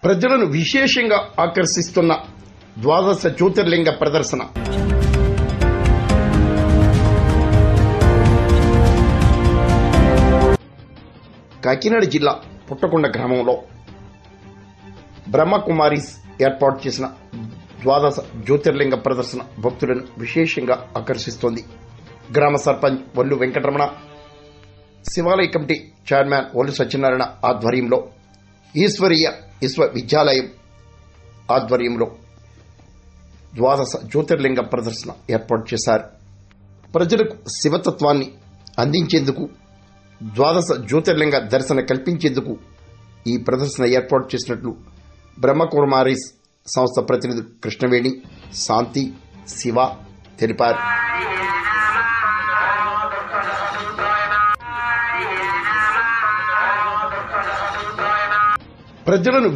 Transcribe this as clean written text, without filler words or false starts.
ప్రజలను విశేషంగా ఆకర్షిస్తున్న ద్వాదశ జ్యోతిర్లింగ ప్రదర్శన. కాకినాడ జిల్లా పుట్టకొండ గ్రామంలో బ్రహ్మకుమారీస్ ఏర్పాటు చేసిన ద్వాదశ జ్యోతిర్లింగ ప్రదర్శన భక్తులను విశేషంగా ఆకర్షిస్తోంది. గ్రామ సర్పంచ్ వల్లు వెంకటరమణ, శివాలయ కమిటీ చైర్మన్ వల్లు సత్యనారాయణ ఆధ్వర్యంలో ఈశ్వరీయ విశ్వవిద్యాలయం ఆధ్వర్యంలో ద్వాదశ జ్యోతిర్లింగ ప్రదర్శన ఏర్పాటు చేశారు. ప్రజలకు శివతత్వాన్ని అందించేందుకు, ద్వాదశ జ్యోతిర్లింగ దర్శన కల్పించేందుకు ఈ ప్రదర్శన ఏర్పాటు చేసినట్లు బ్రహ్మకుమారీస్ సంస్థ ప్రతినిధులు కృష్ణవేణి, శాంతి, శివ తెలిపారు. ప్రజలను